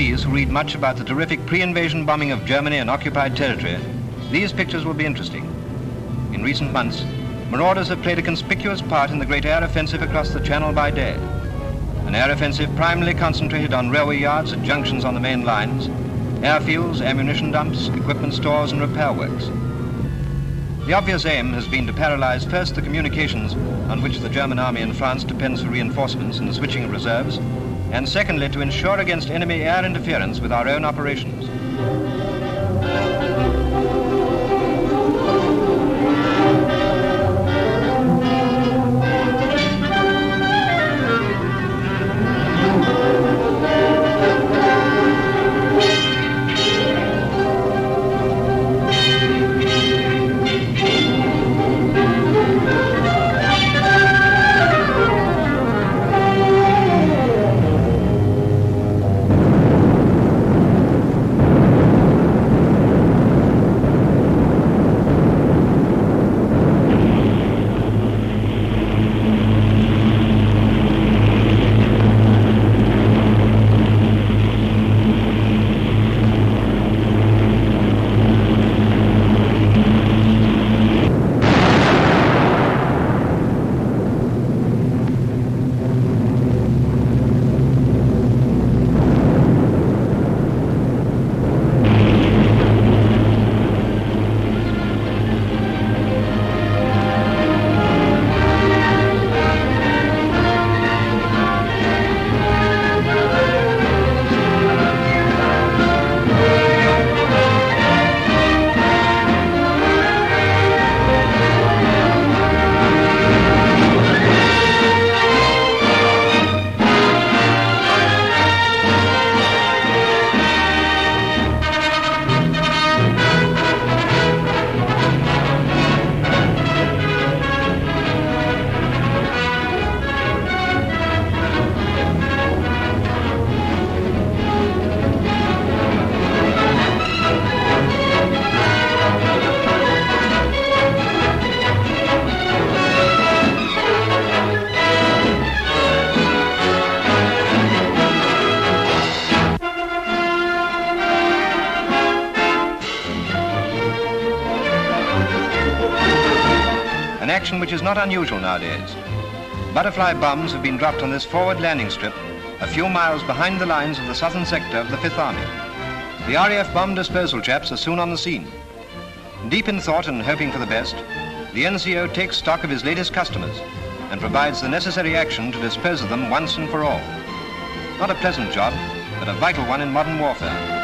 overseas who read much about the terrific pre-invasion bombing of Germany and occupied territory, these pictures will be interesting. In recent months, marauders have played a conspicuous part in the great air offensive across the Channel by day. An air offensive primarily concentrated on railway yards at junctions on the main lines, airfields, ammunition dumps, equipment stores, and repair works. The obvious aim has been to paralyze first the communications on which the German army in France depends for reinforcements and the switching of reserves, and secondly, to ensure against enemy air interference with our own operations. Action which is not unusual nowadays. Butterfly bombs have been dropped on this forward landing strip a few miles behind the lines of the southern sector of the Fifth Army. The RAF bomb disposal chaps are soon on the scene. Deep in thought and hoping for the best, the NCO takes stock of his latest customers and provides the necessary action to dispose of them once and for all. Not a pleasant job, but a vital one in modern warfare.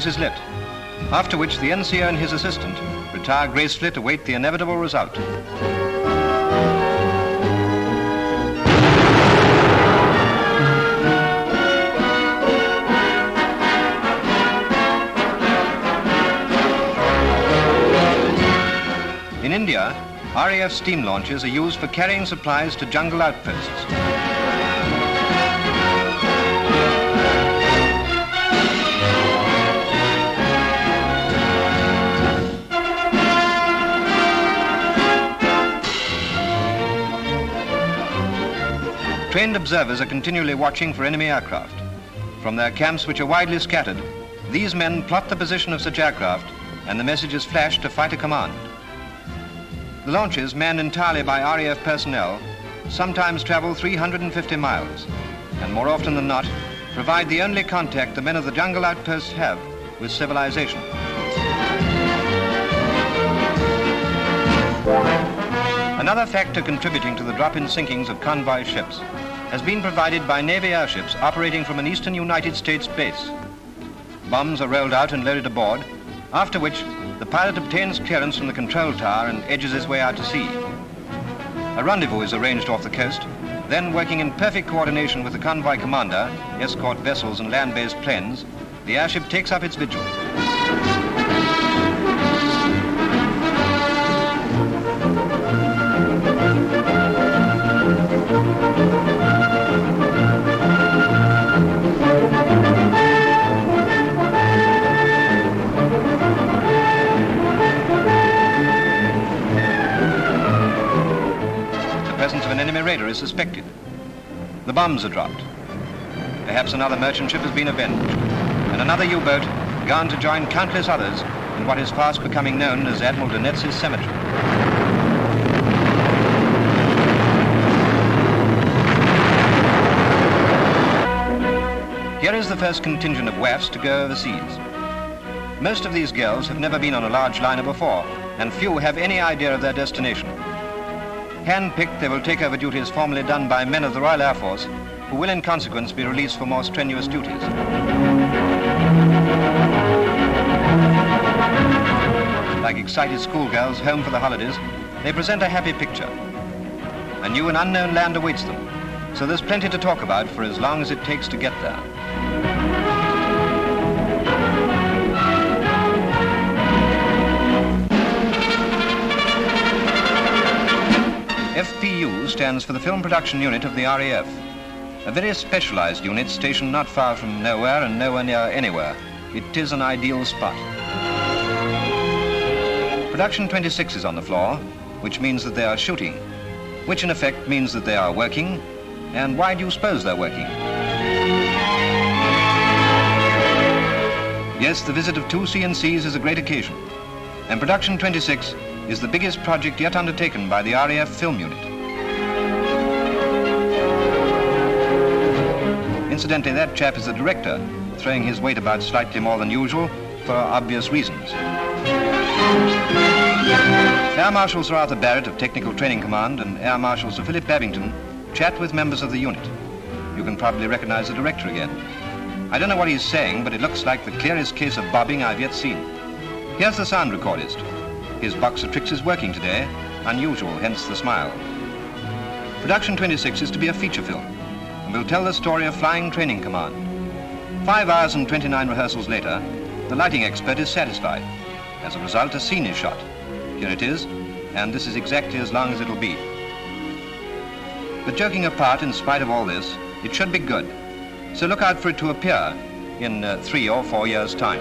Is lit, after which the NCO and his assistant retire gracefully to wait the inevitable result. In India, RAF steam launches are used for carrying supplies to jungle outposts. Trained observers are continually watching for enemy aircraft. From their camps, which are widely scattered, these men plot the position of such aircraft, and the message is flashed to fighter command. The launches, manned entirely by RAF personnel, sometimes travel 350 miles, and more often than not, provide the only contact the men of the jungle outposts have with civilization. Another factor contributing to the drop in sinkings of convoy ships has been provided by Navy airships operating from an eastern United States base. Bombs are rolled out and loaded aboard, after which the pilot obtains clearance from the control tower and edges his way out to sea. A rendezvous is arranged off the coast, then working in perfect coordination with the convoy commander, escort vessels and land-based planes, the airship takes up its vigil. of an enemy raider is suspected. The bombs are dropped. Perhaps another merchant ship has been avenged, and another U-boat gone to join countless others in what is fast becoming known as Admiral Donet's cemetery. Here is the first contingent of WAFs to go overseas. Most of these girls have never been on a large liner before, and few have any idea of their destination. Hand-picked, they will take over duties formerly done by men of the Royal Air Force, who will in consequence be released for more strenuous duties. Like excited schoolgirls home for the holidays, they present a happy picture. A new and unknown land awaits them, so there's plenty to talk about for as long as it takes to get there. FPU stands for the Film Production Unit of the RAF, a very specialized unit stationed not far from nowhere and nowhere near anywhere. It is an ideal spot. Production 26 is on the floor, which means that they are shooting, which in effect means that they are working. And why do you suppose they're working? Yes, the visit of 2 CNCs is a great occasion, and Production 26 is the biggest project yet undertaken by the RAF Film Unit. Incidentally, that chap is the director, throwing his weight about slightly more than usual for obvious reasons. Air Marshal Sir Arthur Barrett of Technical Training Command and Air Marshal Sir Philip Babington chat with members of the unit. You can probably recognize the director again. I don't know what he's saying, but it looks like the clearest case of bobbing I've yet seen. Here's the sound recordist. His box of tricks is working today, unusual, hence the smile. Production 26 is to be a feature film, and will tell the story of Flying Training Command. 5 hours and 29 rehearsals later, the lighting expert is satisfied. As a result, a scene is shot. Here it is, and this is exactly as long as it'll be. But joking apart, in spite of all this, it should be good. So look out for it to appear in 3 or 4 years' time.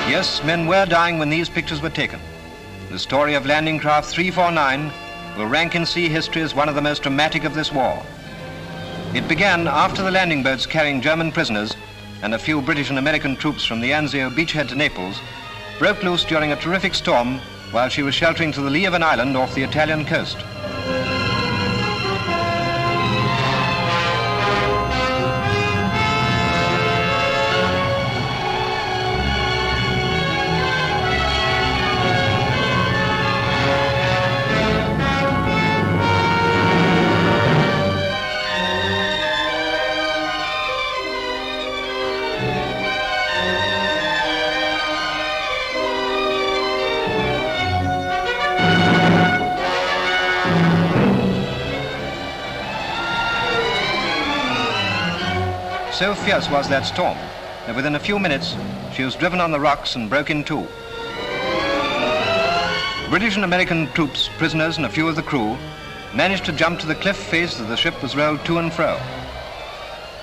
Yes, men were dying when these pictures were taken. The story of Landing Craft 349 will rank in sea history as one of the most dramatic of this war. It began after the landing boats carrying German prisoners and a few British and American troops from the Anzio beachhead to Naples broke loose during a terrific storm while she was sheltering to the lee of an island off the Italian coast. So fierce was that storm that within a few minutes she was driven on the rocks and broke in two. British and American troops, prisoners and a few of the crew managed to jump to the cliff face as the ship was rolled to and fro.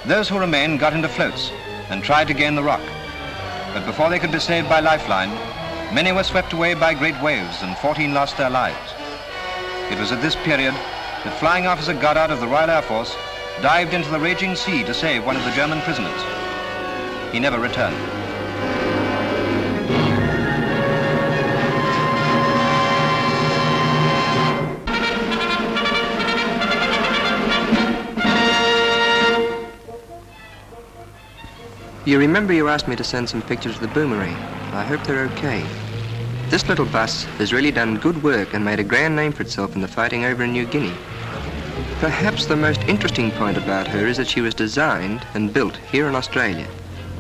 Those who remained got into floats and tried to gain the rock. But before they could be saved by lifeline, many were swept away by great waves and 14 lost their lives. It was at this period that Flying Officer Goddard of the Royal Air Force dived into the raging sea to save one of the German prisoners. He never returned. You remember you asked me to send some pictures of the Boomerang. I hope they're okay. This little bus has really done good work and made a grand name for itself in the fighting over in New Guinea. Perhaps the most interesting point about her is that she was designed and built here in Australia.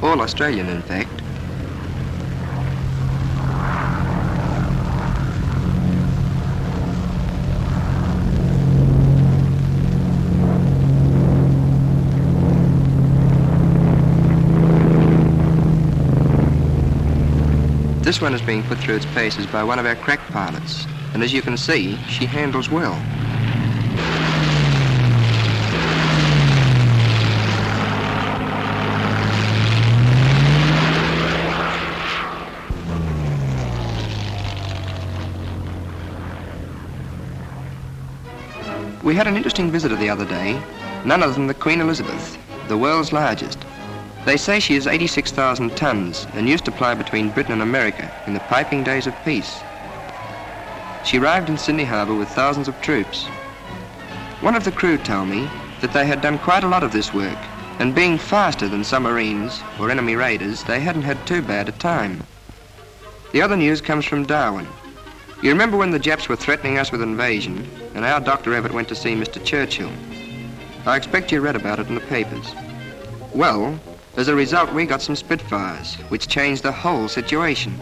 All Australian, in fact. This one is being put through its paces by one of our crack pilots, and as you can see, she handles well. We had an interesting visitor the other day, none other than the Queen Elizabeth, the world's largest. They say she is 86,000 tons and used to ply between Britain and America in the piping days of peace. She arrived in Sydney Harbour with thousands of troops. One of the crew told me that they had done quite a lot of this work, and being faster than submarines or enemy raiders, they hadn't had too bad a time. The other news comes from Darwin. You remember when the Japs were threatening us with invasion, and our Dr. Everett went to see Mr. Churchill? I expect you read about it in the papers. Well, as a result, we got some Spitfires, which changed the whole situation.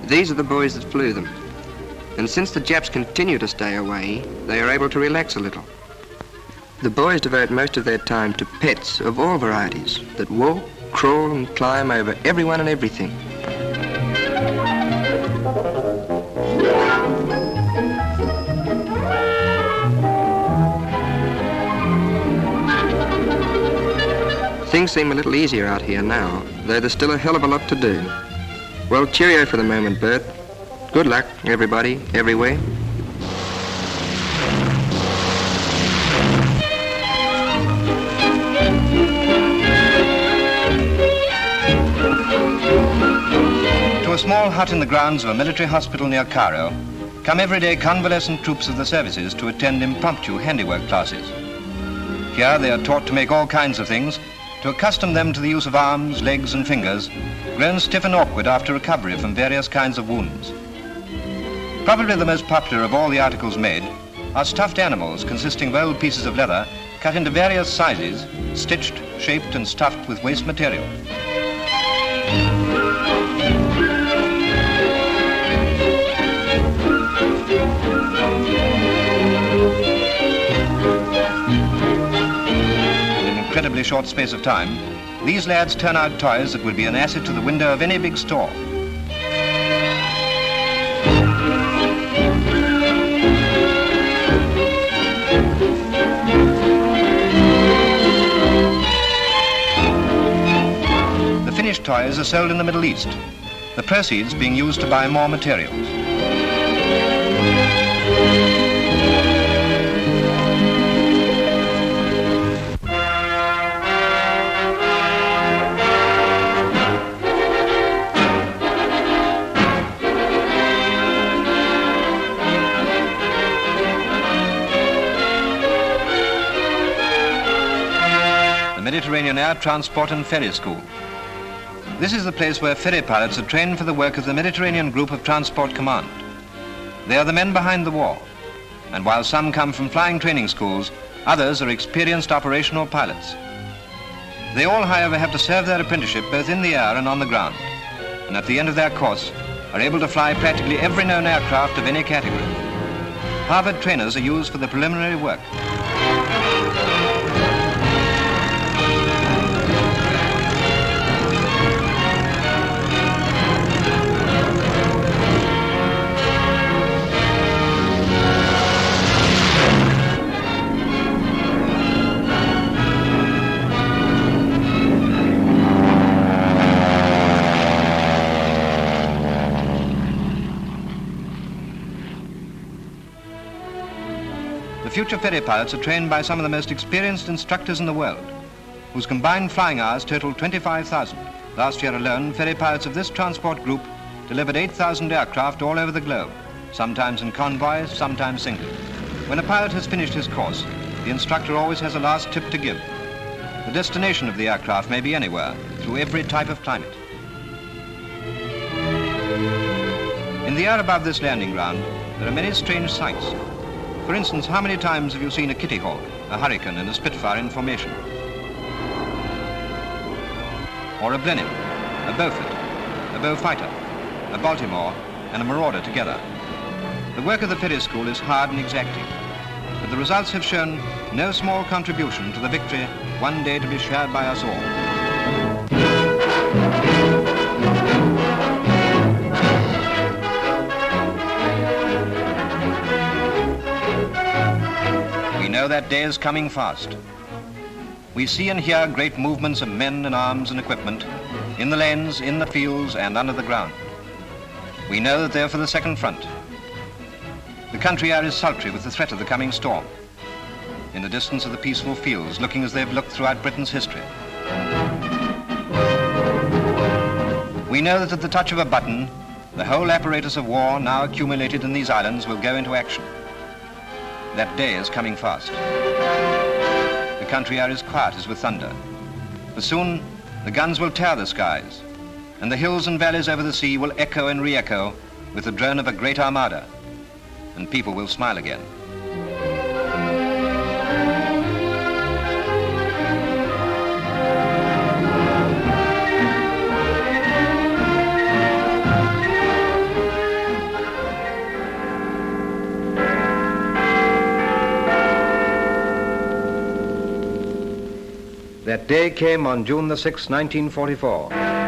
These are the boys that flew them. And since the Japs continue to stay away, they are able to relax a little. The boys devote most of their time to pets of all varieties that walk, crawl, and climb over everyone and everything. Things seem a little easier out here now, though there's still a hell of a lot to do. Well, cheerio for the moment, Bert. Good luck, everybody, everywhere. To a small hut in the grounds of a military hospital near Cairo come everyday convalescent troops of the services to attend impromptu handiwork classes. Here they are taught to make all kinds of things to accustom them to the use of arms, legs and fingers, grown stiff and awkward after recovery from various kinds of wounds. Probably the most popular of all the articles made are stuffed animals consisting of old pieces of leather cut into various sizes, stitched, shaped and stuffed with waste material. In an incredibly short space of time, these lads turn out toys that would be an asset to the window of any big store. Finished toys are sold in the Middle East, the proceeds being used to buy more materials. The Mediterranean Air Transport and Ferry School. This is the place where ferry pilots are trained for the work of the Mediterranean Group of Transport Command. They are the men behind the wall, and while some come from flying training schools, others are experienced operational pilots. They all, however, have to serve their apprenticeship both in the air and on the ground, and at the end of their course are able to fly practically every known aircraft of any category. Harvard trainers are used for the preliminary work. The future ferry pilots are trained by some of the most experienced instructors in the world, whose combined flying hours total 25,000. Last year alone, ferry pilots of this transport group delivered 8,000 aircraft all over the globe, sometimes in convoys, sometimes singly. When a pilot has finished his course, the instructor always has a last tip to give. The destination of the aircraft may be anywhere, through every type of climate. In the air above this landing ground, there are many strange sights. For instance, how many times have you seen a Kitty Hawk, a Hurricane and a Spitfire in formation? Or a Blenheim, a Beaufort, a Beaufighter, a Baltimore and a Marauder together? The work of the Ferry School is hard and exacting, but the results have shown no small contribution to the victory one day to be shared by us all. We know that day is coming fast. We see and hear great movements of men and arms and equipment in the lanes, in the fields, and under the ground. We know that they're for the second front. The country air is sultry with the threat of the coming storm. In the distance are the peaceful fields, looking as they've looked throughout Britain's history. We know that at the touch of a button, the whole apparatus of war now accumulated in these islands will go into action. That day is coming fast. The country air is quiet as with thunder. For soon, the guns will tear the skies, and the hills and valleys over the sea will echo and re-echo with the drone of a great armada, and people will smile again. That day came on June the 6th, 1944.